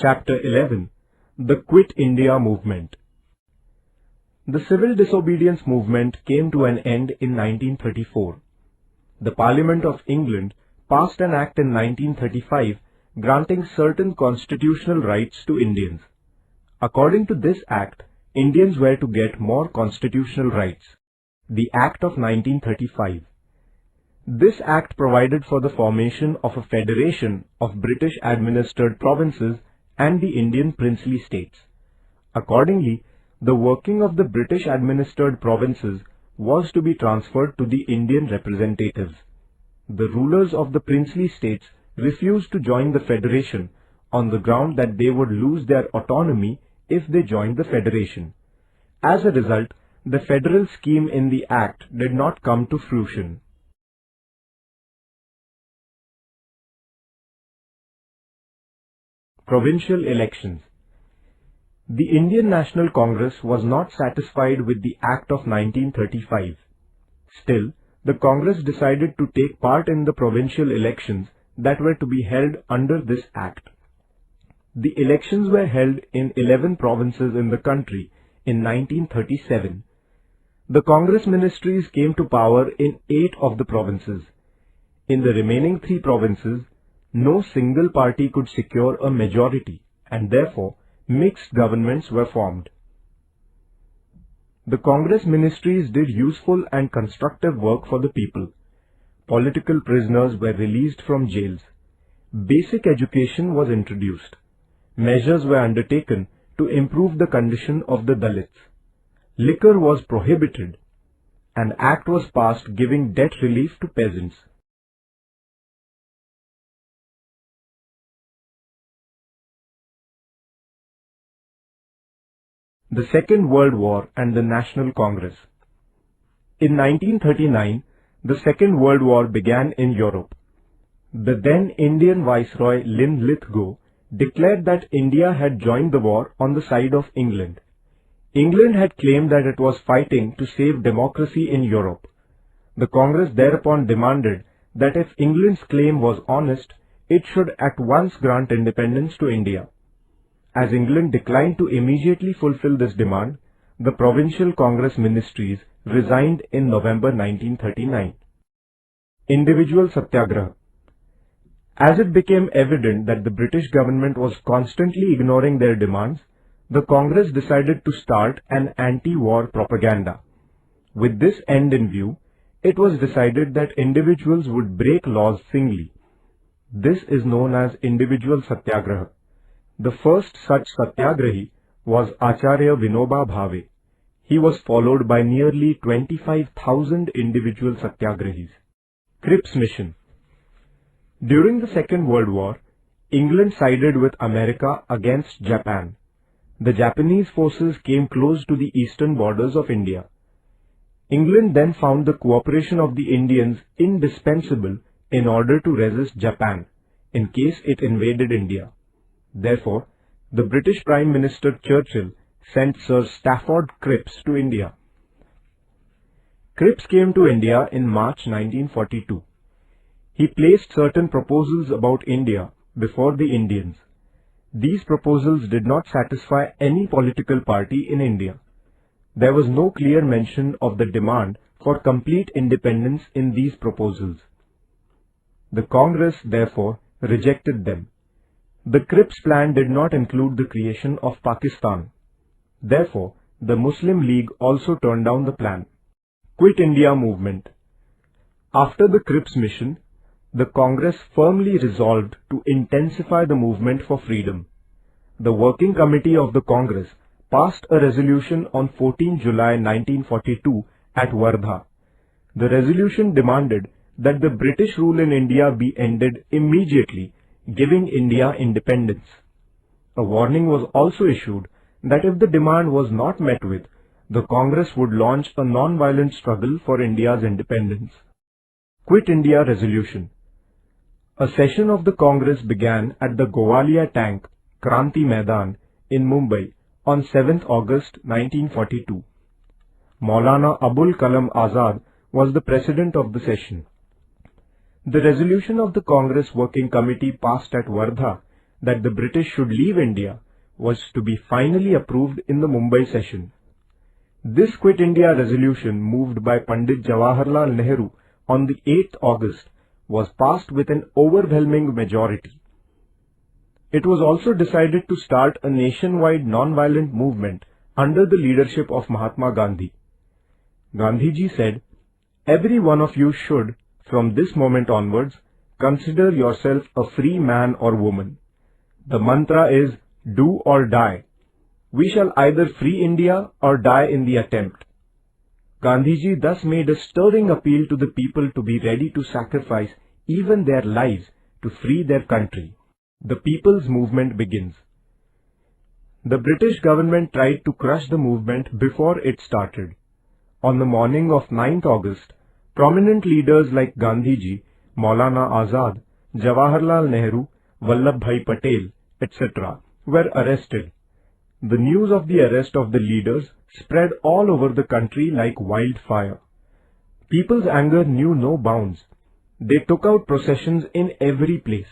Chapter 11. The Quit India Movement. The civil disobedience movement came to an end in 1934. The Parliament of England passed an act in 1935 granting certain constitutional rights to Indians. According to this act, Indians were to get more constitutional rights. The Act of 1935. This act provided for the formation of a federation of British-administered provinces and the Indian princely states. Accordingly, the working of the British-administered provinces was to be transferred to the Indian representatives. The rulers of the princely states refused to join the federation on the ground that they would lose their autonomy if they joined the federation. As a result, the federal scheme in the act did not come to fruition. Provincial elections. The Indian National Congress was not satisfied with the Act of 1935. Still, the Congress decided to take part in the provincial elections that were to be held under this Act. The elections were held in 11 provinces in the country in 1937. The Congress ministries came to power in 8 of the provinces. In the remaining 3 provinces, no single party could secure a majority, and therefore mixed governments were formed. The Congress ministries did useful and constructive work for the people. Political prisoners were released from jails. Basic education was introduced. Measures were undertaken to improve the condition of the Dalits. Liquor was prohibited. An act was passed giving debt relief to peasants. The Second World War and the National Congress. In 1939, the Second World War began in Europe. The then Indian Viceroy Linlithgow declared that India had joined the war on the side of England. England had claimed that it was fighting to save democracy in Europe. The Congress thereupon demanded that if England's claim was honest, it should at once grant independence to India. As England declined to immediately fulfill this demand, the provincial Congress ministries resigned in November 1939. Individual Satyagraha. As it became evident that the British government was constantly ignoring their demands, the Congress decided to start an anti-war propaganda. With this end in view, it was decided that individuals would break laws singly. This is known as Individual Satyagraha. The first such satyagrahi was Acharya Vinoba Bhave. He was followed by nearly 25,000 individual satyagrahis. Cripps Mission. During the Second World War, England sided with America against Japan. The Japanese forces came close to the eastern borders of India. England then found the cooperation of the Indians indispensable in order to resist Japan, in case it invaded India. Therefore, the British Prime Minister Churchill sent Sir Stafford Cripps to India. Cripps came to India in March 1942. He placed certain proposals about India before the Indians. These proposals did not satisfy any political party in India. There was no clear mention of the demand for complete independence in these proposals. The Congress, therefore, rejected them. The Cripps plan did not include the creation of Pakistan. Therefore, the Muslim League also turned down the plan. Quit India Movement. After the Cripps mission, the Congress firmly resolved to intensify the movement for freedom. The Working Committee of the Congress passed a resolution on 14 July 1942 at Wardha. The resolution demanded that the British rule in India be ended immediately, giving India independence. A warning was also issued that if the demand was not met with, the Congress would launch a non-violent struggle for India's independence. Quit India Resolution. A session of the Congress began at the Gowalia Tank, Kranti Maidan in Mumbai on 7th August 1942. Maulana Abul Kalam Azad was the president of the session. The resolution of the Congress Working Committee passed at Wardha that the British should leave India was to be finally approved in the Mumbai session. This Quit India resolution, moved by Pandit Jawaharlal Nehru on the 8th August, was passed with an overwhelming majority. It was also decided to start a nationwide non-violent movement under the leadership of Mahatma Gandhi. Gandhiji said, "Every one of you should, from this moment onwards, consider yourself a free man or woman. The mantra is, do or die. We shall either free India or die in the attempt." Gandhiji thus made a stirring appeal to the people to be ready to sacrifice even their lives to free their country. The people's movement begins. The British government tried to crush the movement before it started. On the morning of 9th August, prominent leaders like Gandhiji, Maulana Azad, Jawaharlal Nehru, Vallabhbhai Patel, etc. were arrested. The news of the arrest of the leaders spread all over the country like wildfire. People's anger knew no bounds. They took out processions in every place.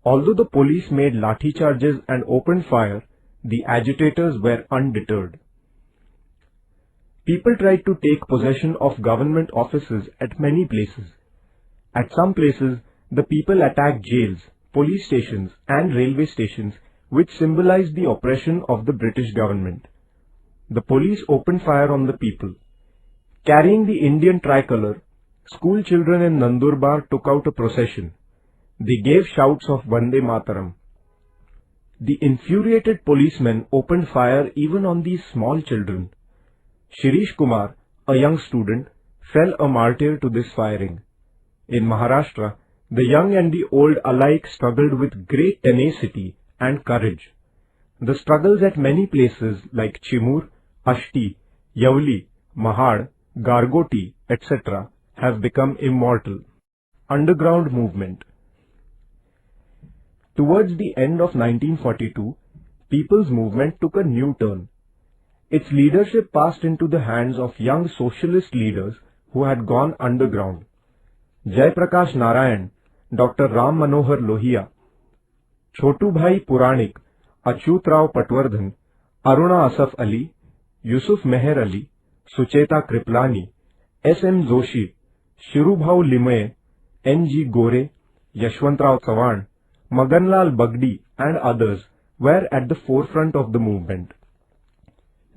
Although the police made lathi charges and opened fire, the agitators were undeterred. People tried to take possession of government offices at many places. At some places, the people attacked jails, police stations and railway stations, which symbolized the oppression of the British government. The police opened fire on the people. Carrying the Indian tricolour, school children in Nandurbar took out a procession. They gave shouts of Vande Mataram. The infuriated policemen opened fire even on these small children. Shirish Kumar, a young student, fell a martyr to this firing. In Maharashtra, the young and the old alike struggled with great tenacity and courage. The struggles at many places like Chimur, Ashti, Yavli, Mahad, Gargoti, etc. have become immortal. Underground movement. Towards the end of 1942, people's movement took a new turn. Its leadership passed into the hands of young socialist leaders who had gone underground. Jai Prakash Narayan, Dr. Ram Manohar Lohia, Chotu Bhai Puranik, Achyut Rao Patwardhan, Aruna Asaf Ali, Yusuf Meher Ali, Sucheta Kriplani, S.M. Joshi, Shirubhau Limaye, N.G. Gore, Yashwantrao Chavan, Maganlal Bagdi and others were at the forefront of the movement.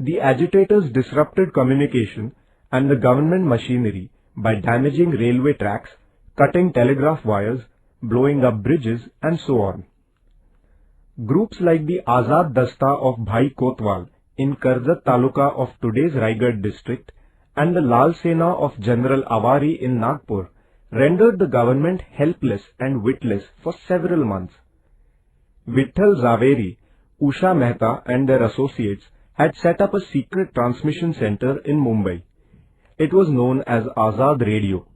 The agitators disrupted communication and the government machinery by damaging railway tracks, cutting telegraph wires, blowing up bridges and so on. Groups like the Azad Dasta of Bhai Kotwal in Karjat Taluka of today's Raigad district and the Lal Sena of General Awari in Nagpur rendered the government helpless and witless for several months. Vitthal Zaveri, Usha Mehta and their associates had set up a secret transmission center in Mumbai. It was known as Azad Radio.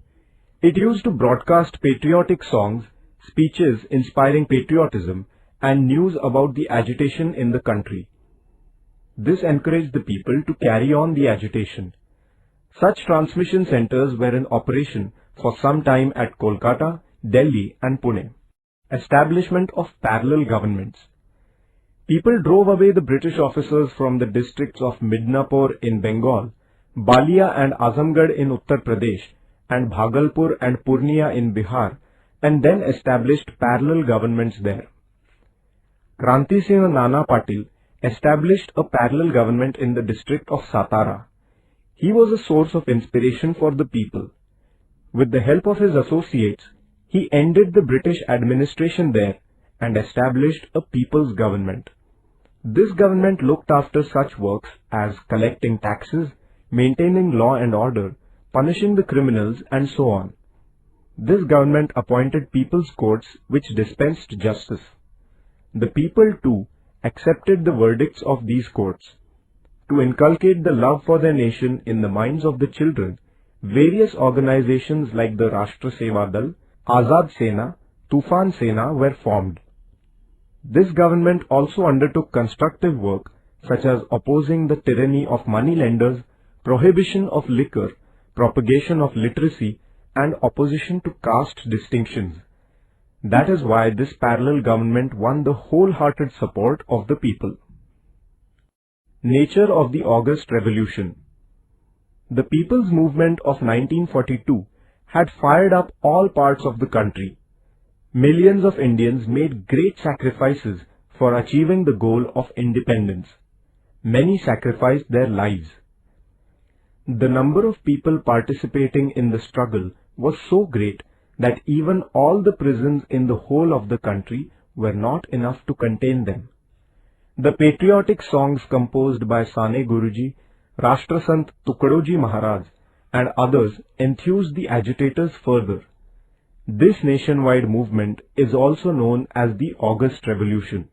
It used to broadcast patriotic songs, speeches inspiring patriotism, and news about the agitation in the country. This encouraged the people to carry on the agitation. Such transmission centers were in operation for some time at Kolkata, Delhi and Pune. Establishment of parallel governments. People drove away the British officers from the districts of Midnapur in Bengal, Balia and Azamgarh in Uttar Pradesh, and Bhagalpur and Purnia in Bihar, and then established parallel governments there. Kranti Singh Nana Patil established a parallel government in the district of Satara. He was a source of inspiration for the people. With the help of his associates, he ended the British administration there and established a people's government. This government looked after such works as collecting taxes, maintaining law and order, punishing the criminals and so on. This government appointed people's courts which dispensed justice. The people too accepted the verdicts of these courts. To inculcate the love for their nation in the minds of the children, various organizations like the Rashtra Seva Dal, Azad Sena, Tufan Sena were formed. This government also undertook constructive work such as opposing the tyranny of money lenders, prohibition of liquor, propagation of literacy and opposition to caste distinctions. That is why this parallel government won the wholehearted support of the people. Nature of the August Revolution. The People's Movement of 1942 had fired up all parts of the country. Millions of Indians made great sacrifices for achieving the goal of independence. Many sacrificed their lives. The number of people participating in the struggle was so great that even all the prisons in the whole of the country were not enough to contain them. The patriotic songs composed by Sane Guruji, Rashtrasant Tukadoji Maharaj and others enthused the agitators further. This nationwide movement is also known as the August Revolution.